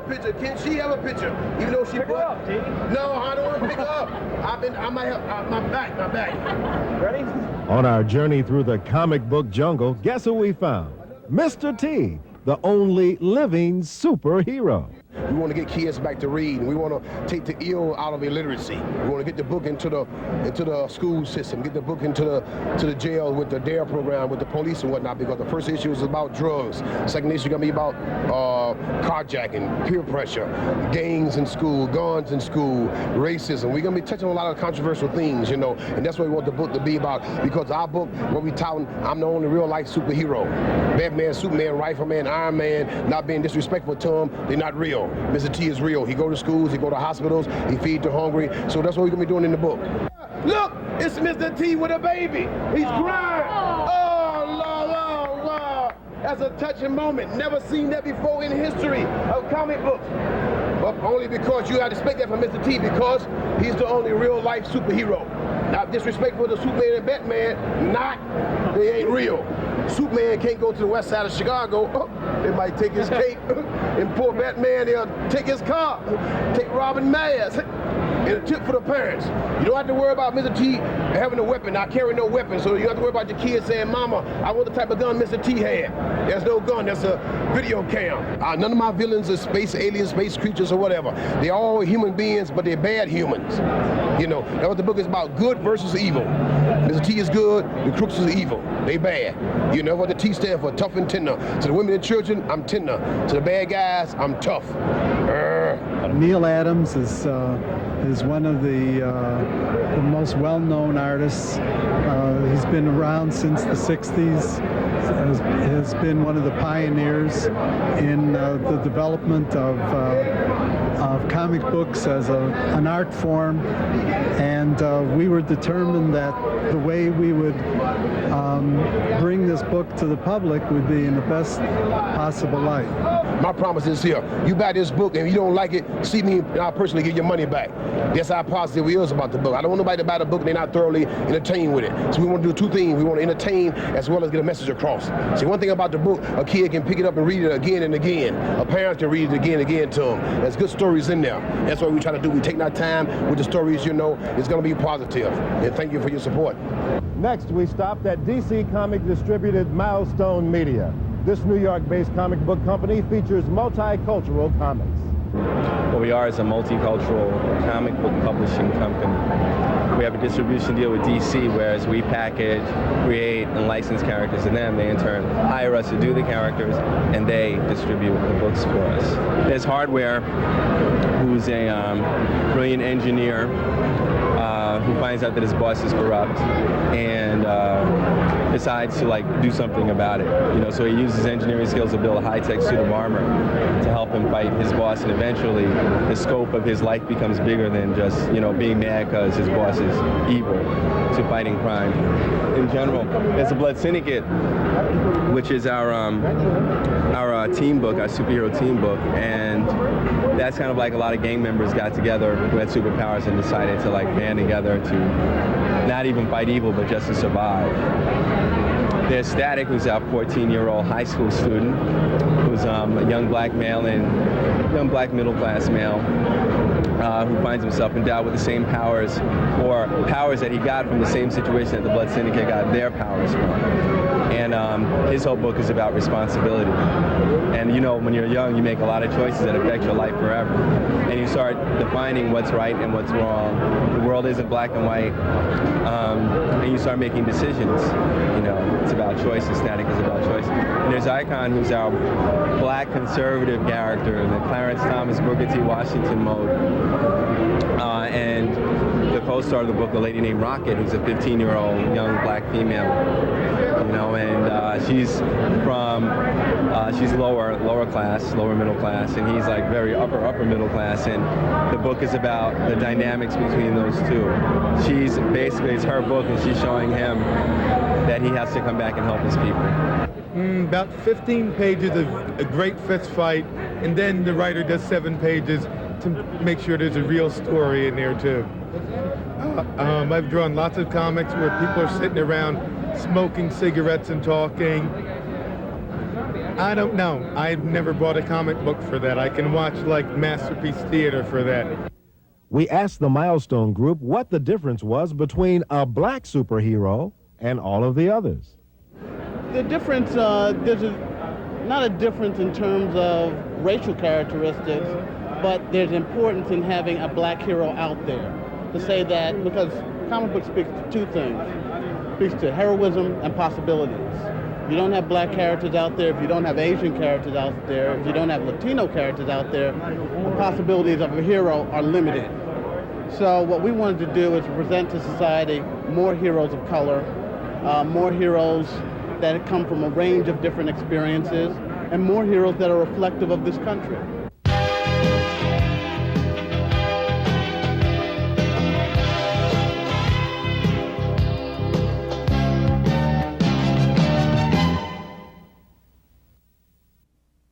picture. Can she have a picture? Even though she put... No, I don't want to pick her up. I might have my back. Ready? On our journey through the comic book jungle, guess who we found? Mr. T, the only living superhero. We want to get kids back to read, and we want to take the ill out of illiteracy. We want to get the book into the school system, get the book into the jail with the DARE program, with the police and whatnot, because the first issue is about drugs. The second issue is going to be about carjacking, peer pressure, gangs in school, guns in school, racism. We're going to be touching on a lot of controversial things, you know, and that's what we want the book to be about, because our book, what we touting, I'm the only real-life superhero. Batman, Superman, Rifleman, Iron Man, not being disrespectful to them, they're not real. Mr. T is real. He go to schools, he go to hospitals, he feed the hungry. So that's what we're gonna be doing in the book. Look, it's Mr. T with a baby. He's crying. Oh, Lord, oh, wow. That's a touching moment. Never seen that before in history of comic books. But only because you have to expect that from Mr. T, because he's the only real life superhero. Not disrespectful to Superman and Batman, they ain't real. Superman can't go to the west side of Chicago. Oh, they might take his cape. And poor Batman, they'll take his car, take Robin mask. And a tip for the parents. You don't have to worry about Mr. T having a weapon. I carry no weapon, so you don't have to worry about your kids saying, Mama, I want the type of gun Mr. T had. There's no gun, that's a video cam. None of my villains are space aliens, space creatures, or whatever. They're all human beings, but they're bad humans. You know, that's what the book is about, good versus evil. Mr. T is good, the crooks is evil. They bad. You know what the T stands for, tough and tender. To the women and children, I'm tender. To the bad guys, I'm tough. Neil Adams is one of the most well-known artists. He's been around since the 60s, has been one of the pioneers in the development of comic books as an art form, and we were determined that the way we would bring this book to the public would be in the best possible light. My promise is here. You buy this book, and if you don't like it, see me, and I'll personally give your money back. That's how positive we is about the book. I don't want nobody to buy the book and they're not thoroughly entertained with it. So we want to do two things. We want to entertain as well as get a message across. See, one thing about the book, a kid can pick it up and read it again and again. A parent can read it again and again to them. There's good stories in there. That's what we try to do. We take our time with the stories, you know. It's going to be positive. And thank you for your support. Next, we stopped at DC Comic distributed Milestone Media. This New York-based comic book company features multicultural comics. What we are is a multicultural comic book publishing company. We have a distribution deal with DC, whereas we package, create, and license characters to them. They in turn hire us to do the characters, and they distribute the books for us. There's Hardware, who's a brilliant engineer who finds out that his boss is corrupt and decides to do something about it. You know, so he uses engineering skills to build a high-tech suit of armor to help him fight his boss, and eventually the scope of his life becomes bigger than just, you know, being mad because his boss is evil, to fighting crime. In general, there's a Blood Syndicate, which is our team book, our superhero team book, and that's kind of like a lot of gang members got together who had superpowers and decided to band together to not even fight evil, but just to survive. There's Static, who's our 14-year-old high school student, who's a young black male and young black middle-class male who finds himself endowed with the same powers, or powers that he got from the same situation that the Blood Syndicate got their powers from. And his whole book is about responsibility. And you know, when you're young, you make a lot of choices that affect your life forever. And you start defining what's right and what's wrong. The world isn't black and white. And you start making decisions. You know, it's about choices. Static is about choices. And there's Icon, who's our black conservative character in the Clarence Thomas, Booker T. Washington mode. And the co-star of the book, a lady named Rocket, who's a 15-year-old young black female. You know, and she's lower class, lower middle class, and he's very upper middle class, and the book is about the dynamics between those two. It's her book, and she's showing him that he has to come back and help his people. About 15 pages of a great fist fight, and then the writer does 7 pages to make sure there's a real story in there too. I've drawn lots of comics where people are sitting around smoking cigarettes and talking. I don't know. I've never bought a comic book for that. I can watch like Masterpiece Theater for that. We asked the Milestone Group what the difference was between a black superhero and all of the others. The difference, there's not a difference in terms of racial characteristics, but there's importance in having a black hero out there. To say that, because comic book speaks to two things. It speaks to heroism and possibilities. If you don't have black characters out there, if you don't have Asian characters out there, if you don't have Latino characters out there, the possibilities of a hero are limited. So what we wanted to do is present to society more heroes of color, more heroes that come from a range of different experiences, and more heroes that are reflective of this country.